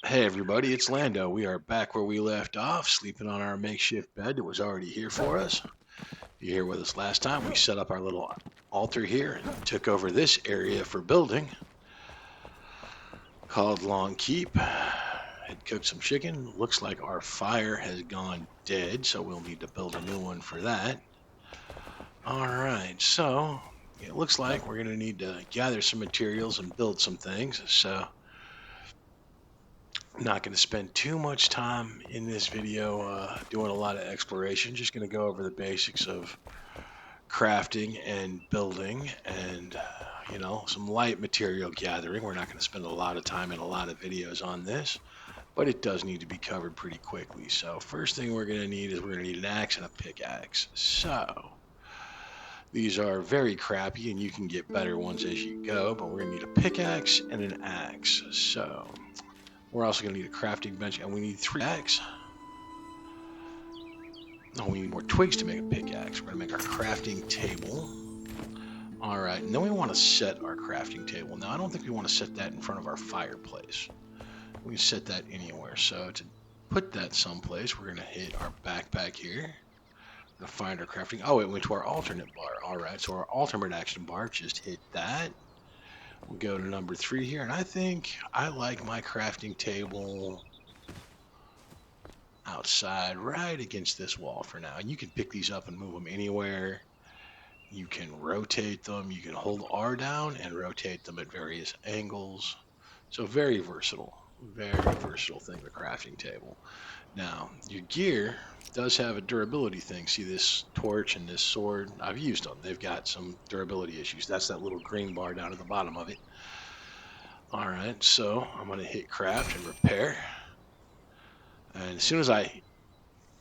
Hey everybody, it's Lando. We are back where we left off, sleeping on our makeshift bed that was already here for us. If you're here with us last time, we set up our little altar here and took over this area for building called Long Keep. Had cooked some chicken. Looks like our fire has gone dead, so we'll need to build a new one for that. All right, so it looks like we're going to need to gather some materials and build some things. So not going to spend too much time in this video doing a lot of exploration. Just going to go over the basics of crafting and building and, some light material gathering. We're not going to spend a lot of time in a lot of videos on this, but it does need to be covered pretty quickly. So first thing we're going to need is we're going to need an axe and a pickaxe. So these are very crappy and you can get better ones as you go, but we're going to need a pickaxe and an axe. So we're also going to need a crafting bench, and we need 3 axe. Oh, we need more twigs to make a pickaxe. We're going to make our crafting table. All right, and then we want to set our crafting table. Now, I don't think we want to set that in front of our fireplace. We can set that anywhere. So to put that someplace, we're going to hit our backpack here. We're going to find our crafting. Oh, it went to our alternate bar. All right, so our alternate action bar, just hit that. We'll go to number 3 here, and I think I like my crafting table outside right against this wall for now. And you can pick these up and move them anywhere. You can rotate them. You can hold R down and rotate them at various angles. So very versatile. Very versatile thing, the crafting table. Now, your gear does have a durability thing. See this torch and this sword? I've used them. They've got some durability issues. That's that little green bar down at the bottom of it. All right, so I'm going to hit craft and repair. And as soon as I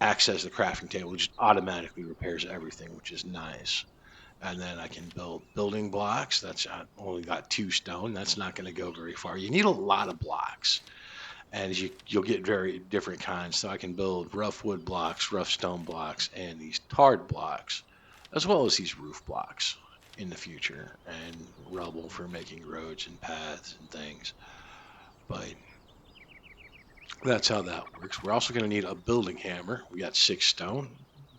access the crafting table, it just automatically repairs everything, which is nice. And then I can build building blocks. That's only got 2 stone. That's not going to go very far. You need a lot of blocks, and you'll get very different kinds. So I can build rough wood blocks, rough stone blocks, and these tarred blocks, as well as these roof blocks in the future, and rubble for making roads and paths and things. But that's how that works. We're also going to need a building hammer. We got 6 stone.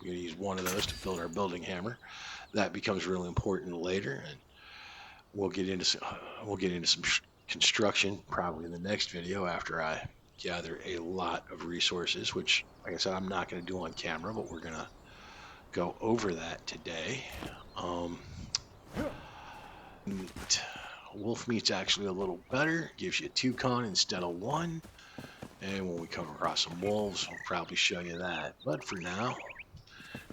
We're going to use one of those to build our building hammer. That becomes really important later, and we'll get into some construction probably in the next video after I gather a lot of resources, which, like I said, I'm not going to do on camera, but we're going to go over that today. Um, wolf meat's actually a little better. Gives you 2 con instead of 1. And when we come across some wolves, I'll probably show you that. But for now,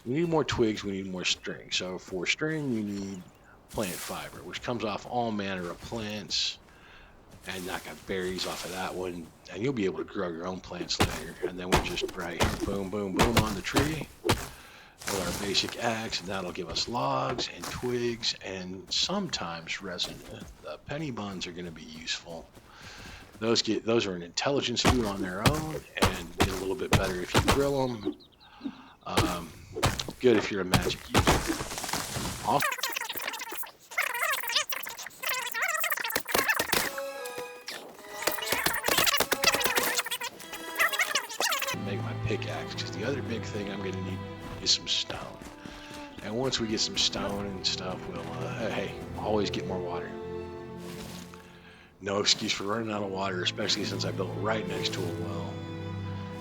we need more twigs, we need more string. So for string, you need plant fiber, which comes off all manner of plants. And I got berries off of that one. And you'll be able to grow your own plants later. And then we just right here, boom, boom, boom on the tree with our basic axe. And that'll give us logs and twigs and sometimes resin. The penny buns are going to be useful. Those are an intelligence food on their own, and get a little bit better if you grill them. Good if you're a magic user. Also, make my pickaxe, because the other big thing I'm going to need is some stone. And once we get some stone and stuff, we'll, hey, always get more water. No excuse for running out of water, especially since I built right next to a well.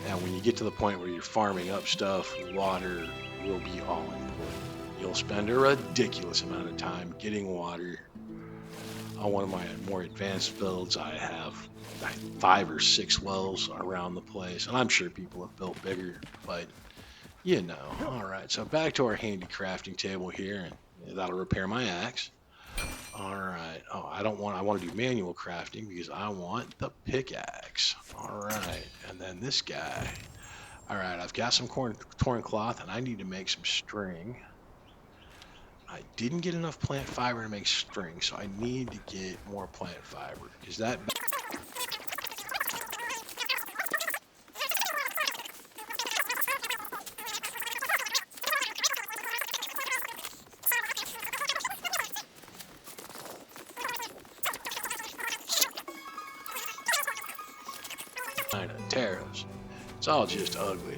And when you get to the point where you're farming up stuff, water will be all important. You'll spend a ridiculous amount of time getting water. On one of my more advanced builds, I have 5 or 6 wells around the place. And I'm sure people have built bigger, but All right, so back to our handy crafting table here, and that'll repair my axe. All right. Oh, I want to do manual crafting because I want the pickaxe. All right. And then this guy. All right. I've got some torn cloth and I need to make some string. I didn't get enough plant fiber to make string, so I need to get more plant fiber because that. tariffs. It's all just ugly.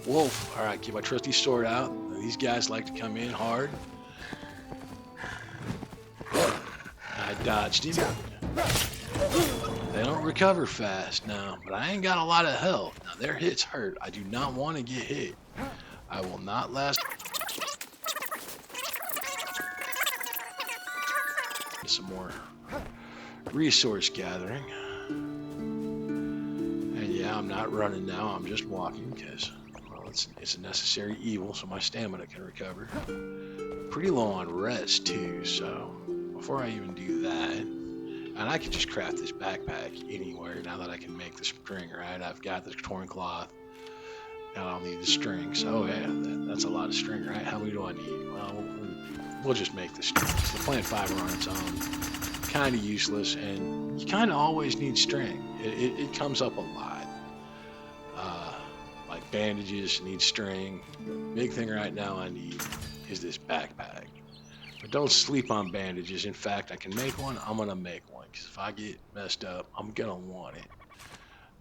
Wolf. All right, get my trusty sword out. These guys like to come in hard. I dodged him. They don't recover fast now, but I ain't got a lot of health. Now, their hits hurt. I do not want to get hit. I will not last. Some more resource gathering. And yeah, I'm not running now. I'm just walking because, well, it's a necessary evil so my stamina can recover. Pretty low on rest too, so before I even do that, and I could just craft this backpack anywhere now that I can make the string, right? I've got the torn cloth, and I'll need the string. So yeah, that's a lot of string, right? How many do I need? Well, we'll just make the string. The plant fiber on its own, kind of useless, and you kind of always need string. It comes up a lot. Like bandages need string. Big thing right now I need is this backpack. But don't sleep on bandages. In fact, I can make one. I'm going to make one because if I get messed up, I'm going to want it.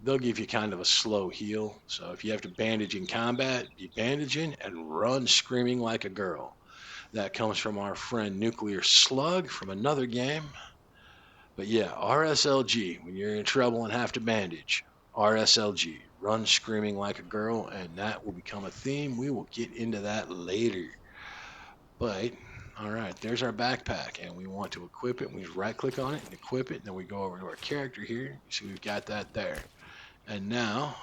They'll give you kind of a slow heal. So if you have to bandage in combat, be bandaging and run screaming like a girl. That comes from our friend Nuclear Slug from another game. But yeah, RSLG, when you're in trouble and have to bandage. RSLG, run screaming like a girl, and that will become a theme. We will get into that later. But all right, there's our backpack, and we want to equip it. We right click on it and equip it, and then we go over to our character here. You see we've got that there. And now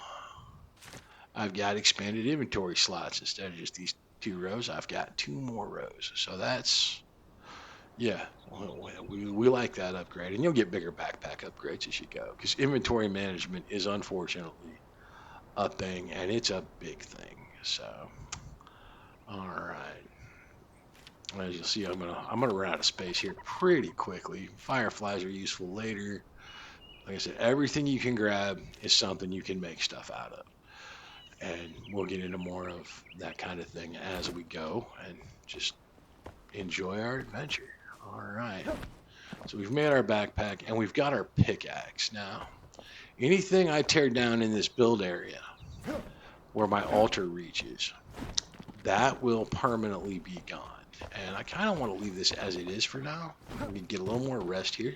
I've got expanded inventory slots. Instead of just these 2 rows, I've got 2 more rows. So that's, yeah, we like that upgrade. And you'll get bigger backpack upgrades as you go, because inventory management is unfortunately a thing, and it's a big thing. So, all right. As you'll see, I'm gonna run out of space here pretty quickly. Fireflies are useful later. Like I said, everything you can grab is something you can make stuff out of. And we'll get into more of that kind of thing as we go and just enjoy our adventure. All right. So we've made our backpack and we've got our pickaxe. Now, anything I tear down in this build area where my altar reaches, that will permanently be gone. And I kind of want to leave this as it is for now. We can get a little more rest here.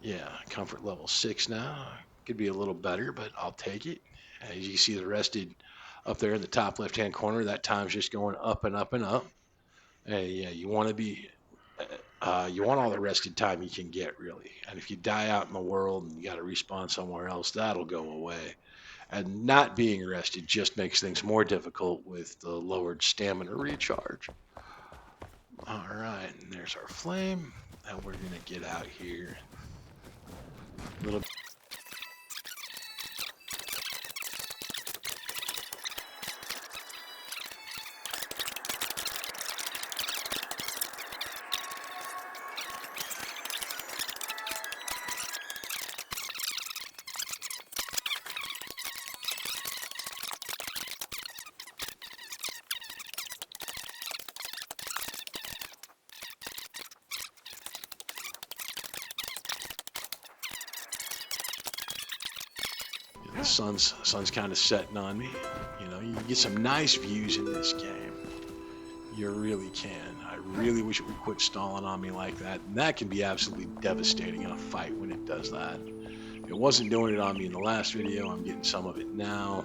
Yeah, comfort level 6 now. Could be a little better, but I'll take it. As you see the rested up there in the top left-hand corner, that time's just going up and up and up. Hey, yeah, you want to be, you want all the rested time you can get, really. And if you die out in the world and you got to respawn somewhere else, that'll go away. And not being rested just makes things more difficult with the lowered stamina recharge. All right, and there's our flame. And we're going to get out here. A little. The sun's kind of setting on me. You know, you get some nice views in this game. You really can. I really wish it would quit stalling on me like that. And that can be absolutely devastating in a fight when it does that. It wasn't doing it on me in the last video. I'm getting some of it now.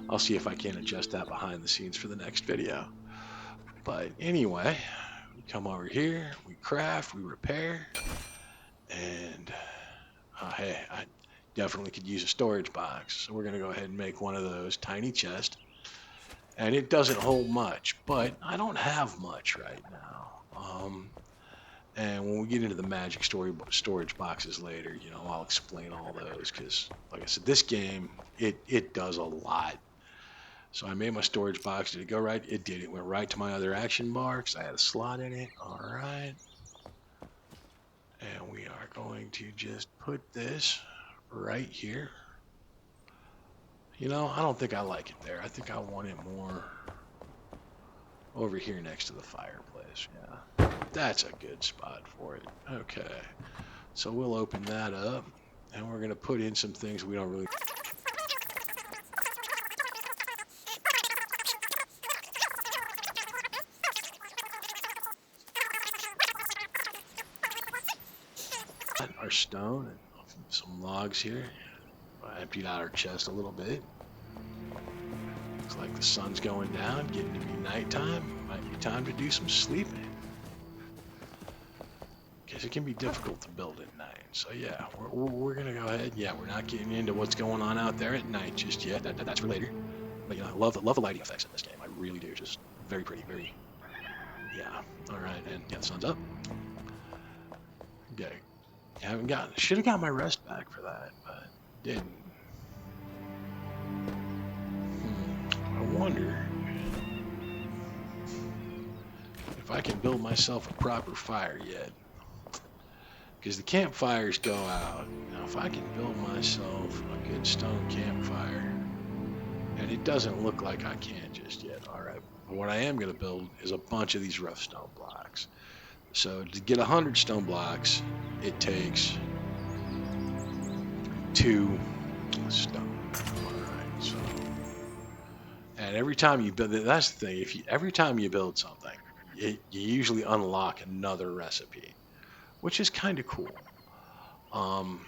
I'll see if I can adjust that behind the scenes for the next video. But anyway, we come over here, we craft, we repair, and hey, I definitely could use a storage box. So we're going to go ahead and make one of those tiny chests. And it doesn't hold much, but I don't have much right now. And when we get into the magic storage boxes later, you know, I'll explain all those because, like I said, this game, it does a lot. So I made my storage box. Did it go right? It did. It went right to my other action bar because I had a slot in it. All right. And we are going to just put this right here. You know, I don't think I like it there. I think I want it more over here next to the fireplace. Yeah, that's a good spot for it. Okay, so we'll open that up, and we're gonna put in some things we don't really. Our stone and some logs here. I emptied out our chest a little bit. Looks like the sun's going down, getting to be nighttime. Might be time to do some sleeping. Because it can be difficult to build at night. So yeah, we're going to go ahead. Yeah, we're not getting into what's going on out there at night just yet. That's for later. But you know, I love the lighting effects in this game. I really do. Just very pretty, very... Yeah. All right, and yeah, the sun's up. Okay. Should have got my rest back for that, but didn't. I wonder if I can build myself a proper fire yet. Because the campfires go out. Now, if I can build myself a good stone campfire, and it doesn't look like I can just yet. All right. But what I am going to build is a bunch of these rough stone blocks. So to get 100 stone blocks, it takes 2 stone. All right. So, and every time you build, that's the thing. Every time you build something, you usually unlock another recipe, which is kind of cool. I'm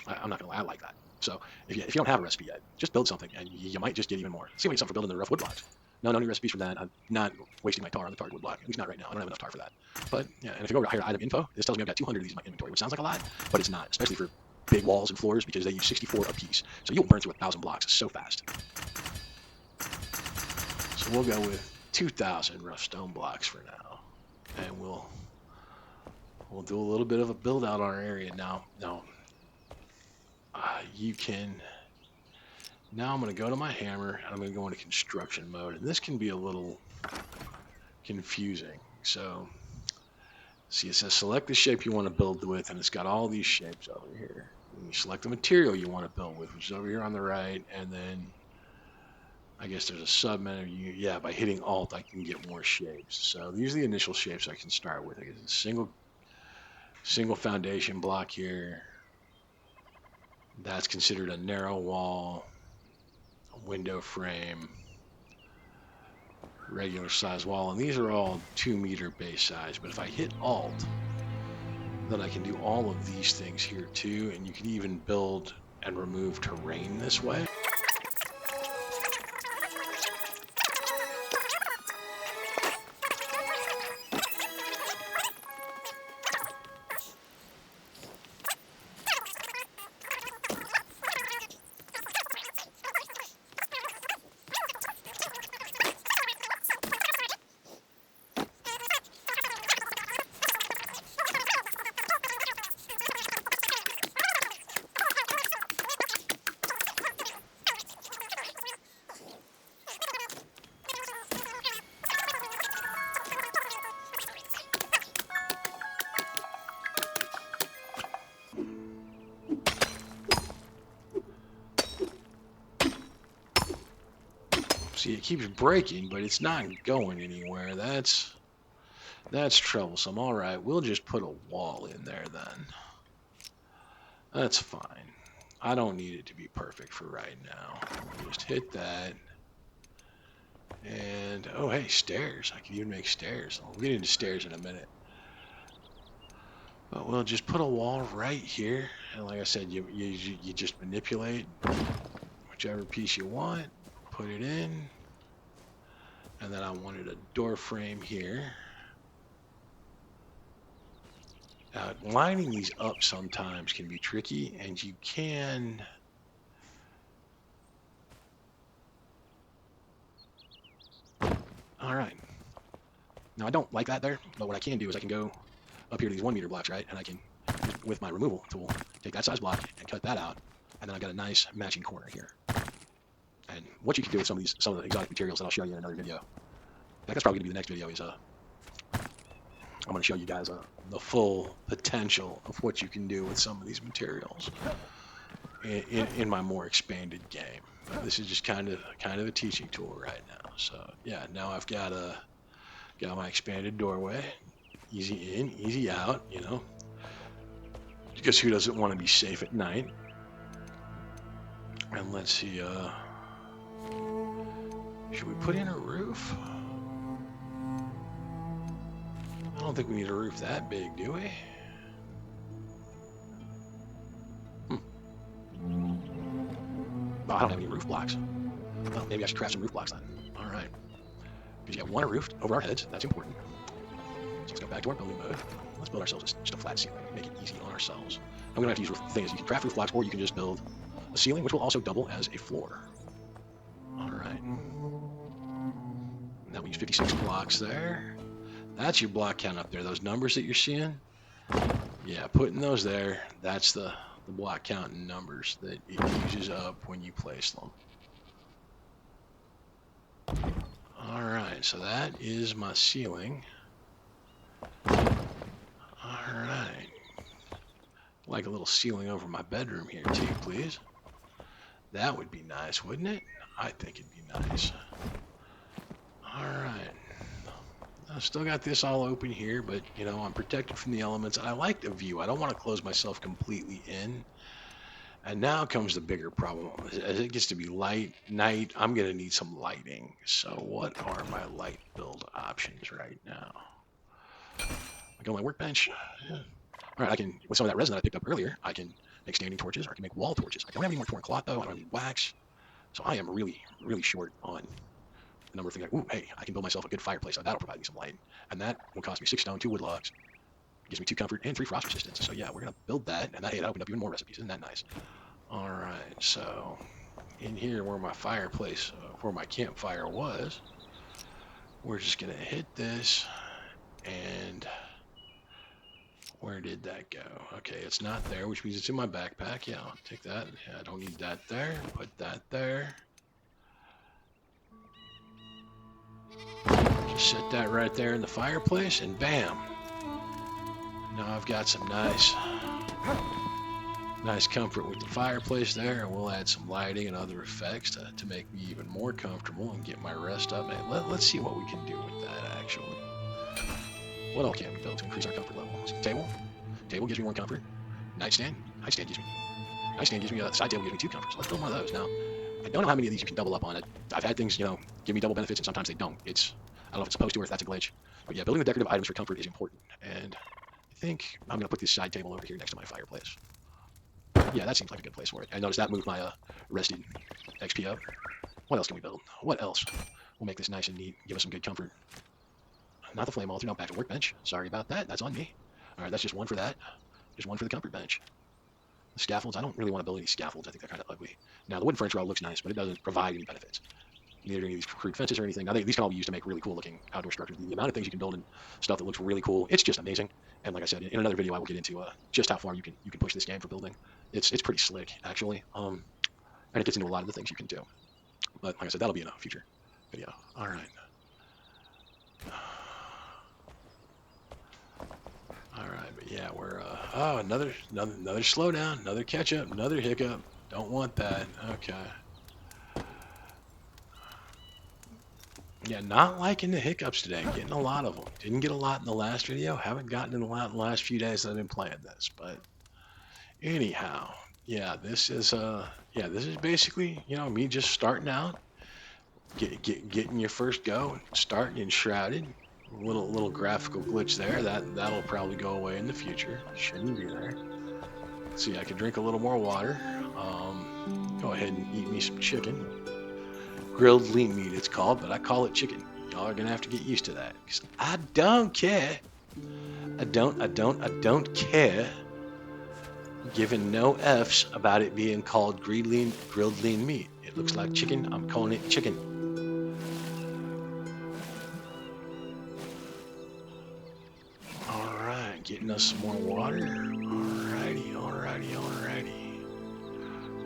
not gonna lie, I like that. So if you don't have a recipe yet, just build something, and you might just get even more. See what something for building the rough wood blocks. No new recipes for that. I'm not wasting my tar on the tarred wood block. At least not right now. I don't have enough tar for that. But yeah, and if you go over here to item info, this tells me I've got 200 of these in my inventory, which sounds like a lot, but it's not, especially for big walls and floors because they use 64 a piece. So you'll burn through 1,000 blocks so fast. So we'll go with 2,000 rough stone blocks for now, and we'll do a little bit of a build out on our area now. You can. Now I'm going to go to my hammer, and I'm going to go into construction mode, and this can be a little confusing. So, see, it says select the shape you want to build with, and it's got all these shapes over here. And you select the material you want to build with, which is over here on the right, and then I guess there's a sub-menu. Yeah, by hitting Alt, I can get more shapes. So these are the initial shapes I can start with. I guess a single foundation block here. That's considered a narrow wall, a window frame, regular size wall, and these are all 2-meter base size. But if I hit Alt, then I can do all of these things here too, and you can even build and remove terrain this way. See, it keeps breaking, but it's not going anywhere. That's troublesome. All right, we'll just put a wall in there then. That's fine. I don't need it to be perfect for right now. Just hit that. And, oh, hey, stairs. I can even make stairs. We'll get into stairs in a minute. But we'll just put a wall right here. And like I said, you just manipulate whichever piece you want. Put it in. And then I wanted a door frame here. Now, lining these up sometimes can be tricky, and you can... All right. Now, I don't like that there, but what I can do is I can go up here to these 1-meter blocks, right? And I can, with my removal tool, take that size block and cut that out. And then I've got a nice matching corner here. And what you can do with some of the exotic materials that I'll show you in another video. That's probably going to be the next video. I'm going to show you guys the full potential of what you can do with some of these materials in my more expanded game. But this is just kind of a teaching tool right now. So yeah, now I've got a Got my expanded doorway. Easy in, easy out, you know. Because who doesn't want to be safe at night? And let's see, should we put in a roof? I don't think we need a roof that big, do we? Oh, I don't have any roof blocks. Well, maybe I should craft some roof blocks then. All right. Because yeah, we want a roof over our heads. That's important. So let's go back to our building mode. Let's build ourselves just a flat ceiling. Make it easy on ourselves. And we don't have to use roof. The thing is, you can craft roof blocks, or you can just build a ceiling, which will also double as a floor. All right. Now we use 56 blocks there. That's your block count up there. Those numbers that you're seeing. Yeah, putting those there. That's the block count and numbers that it uses up when you place them. All right, so that is my ceiling. All right. Like a little ceiling over my bedroom here too, please. That would be nice, wouldn't it? I think it'd be nice. All right. I've still got this all open here, but you know, I'm protected from the elements. I like the view. I don't want to close myself completely in. And now comes the bigger problem. As it gets to be night, I'm going to need some lighting. So what are my light build options right now? I go on my workbench. Yeah. All right, I can, with some of that resin that I picked up earlier, I can make standing torches, or I can make wall torches. I don't have any more torn cloth, though. I don't have any wax. So I am really, really short on the number of things. Ooh, hey, I can build myself a good fireplace. So that'll provide me some light. And that will cost me 6 stone, 2 wood logs. Gives me 2 comfort and 3 frost resistance. So yeah, we're going to build that. And that opened up even more recipes. Isn't that nice? All right, so in here where my fireplace, where my campfire was, we're just going to hit this. And where did that go? Okay, it's not there, which means it's in my backpack. Yeah, I'll take that. Yeah, I don't need that there. Put that there. Just set that right there in the fireplace, and bam. Now I've got some nice comfort with the fireplace there, and we'll add some lighting and other effects to make me even more comfortable and get my rest up. And let's see what we can do with that, actually. What else can we build to increase our comfort level? Table. Table gives me 1 comfort. Nightstand. Nightstand gives me a side table gives me 2 comfort. So let's build one of those. Now, I don't know how many of these you can double up on it. I've had things, you know, give me double benefits, and sometimes they don't. I don't know if it's supposed to or if that's a glitch. But yeah, building the decorative items for comfort is important. And I think I'm going to put this side table over here next to my fireplace. Yeah, that seems like a good place for it. And notice that moved my rested XP up. What else can we build? What else will make this nice and neat, give us some good comfort? Not the flame altar, no, back to workbench. Sorry about that, that's on me. All right, that's just 1 for that. Just 1 for the comfort bench. The scaffolds, I don't really want to build any scaffolds. I think they're kind of ugly. Now, the wooden furniture all looks nice, but it doesn't provide any benefits. Neither do any of these crude fences or anything. Now, these can all be used to make really cool looking outdoor structures. The amount of things you can build and stuff that looks really cool, it's just amazing. And like I said, in another video, I will get into just how far you can push this game for building. It's pretty slick, actually. And it gets into a lot of the things you can do. But like I said, that'll be in a future video. All right. All right, but yeah, we're oh, another slowdown, another catch up, another hiccup. Don't want that. Okay. Yeah, not liking the hiccups today. Getting a lot of them. Didn't get a lot in the last video. Haven't gotten a lot in the last few days that I've been playing this. But anyhow, yeah, this is basically, you know, me just starting out, getting your first go, starting Enshrouded. Little graphical glitch there. That'll probably go away in the future. Shouldn't be there. Let's see, I can drink a little more water. Go ahead and eat me some chicken. Grilled lean meat it's called, but I call it chicken. Y'all are gonna have to get used to that. 'Cause I don't care. I don't care. Giving no F's about it being called grilled lean meat. It looks like chicken. I'm calling it chicken. Getting us some more water. Alrighty.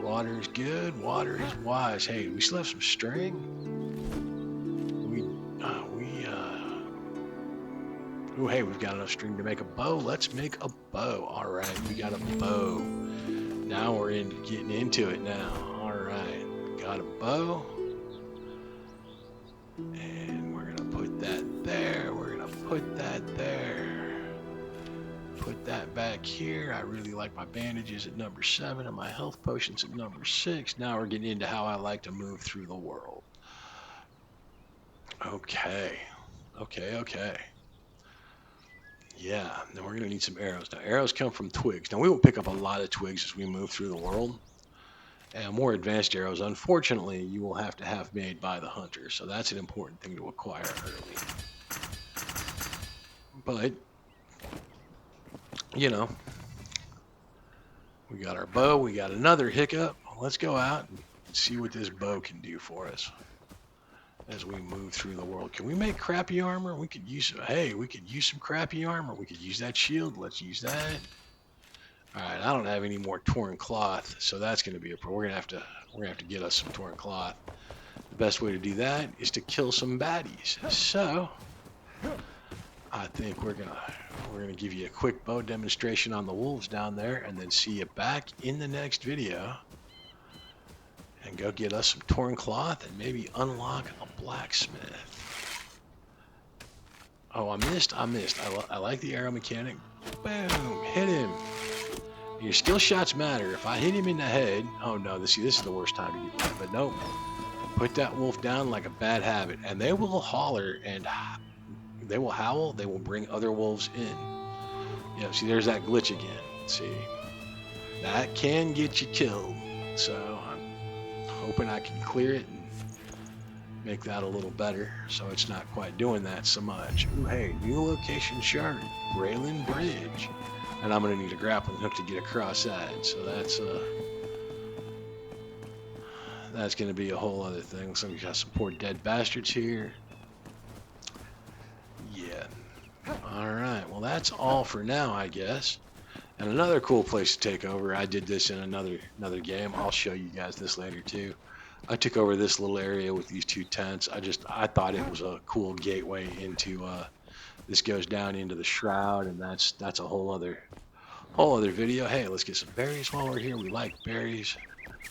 Water is good. Water is wise. Hey, we still have some string. Oh, hey, we've got enough string to make a bow. Let's make a bow. All right, we got a bow. Now we're getting into it now. All right, got a bow. And we're going to put that there. We're put that there. Put that back here. I really like my bandages at number 7 and my health potions at number 6. Now we're getting into how I like to move through the world. Okay. Okay. Yeah, then we're going to need some arrows. Now, arrows come from twigs. Now, we will pick up a lot of twigs as we move through the world. And more advanced arrows, unfortunately, you will have to have made by the hunter. So that's an important thing to acquire early. But, you know, we got our bow. We got another hiccup. Let's go out and see what this bow can do for us as we move through the world. Can we make crappy armor? We could use, hey, we could use some crappy armor. We could use that shield. Let's use that. All right, I don't have any more torn cloth, so that's going to be a problem. We're gonna have to get us some torn cloth. The best way to do that is to kill some baddies. So I think we're gonna give you a quick bow demonstration on the wolves down there, and then see you back in the next video. And go get us some torn cloth and maybe unlock a blacksmith. Oh, I missed. I like the arrow mechanic. Boom, hit him. Your skill shots matter. If I hit him in the head, oh no, this is the worst time to get that. But nope, put that wolf down like a bad habit, and they will holler and they will howl. They will bring other wolves in. Yeah, see, there's that glitch again. See, that can get you killed. So I'm hoping I can clear it and make that a little better, so it's not quite doing that so much. Ooh, hey, new location chart, Raylan Bridge. And I'm going to need a grappling hook to get across that. So that's going to be a whole other thing. So we got some poor dead bastards here. Yeah. All right. Well, that's all for now, I guess. And another cool place to take over. I did this in another game. I'll show you guys this later too. I took over this little area with these 2 tents. I thought it was a cool gateway into this goes down into the shroud, and that's a whole other video. Hey, let's get some berries while we're here. We like berries.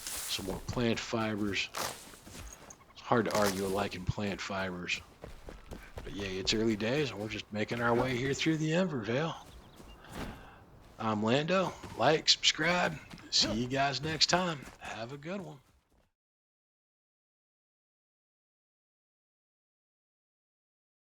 Some more plant fibers. It's hard to argue with liking plant fibers. But yeah, it's early days, and we're just making our way here through the Evervale. I'm Lando. Like, subscribe. See you guys next time. Have a good one.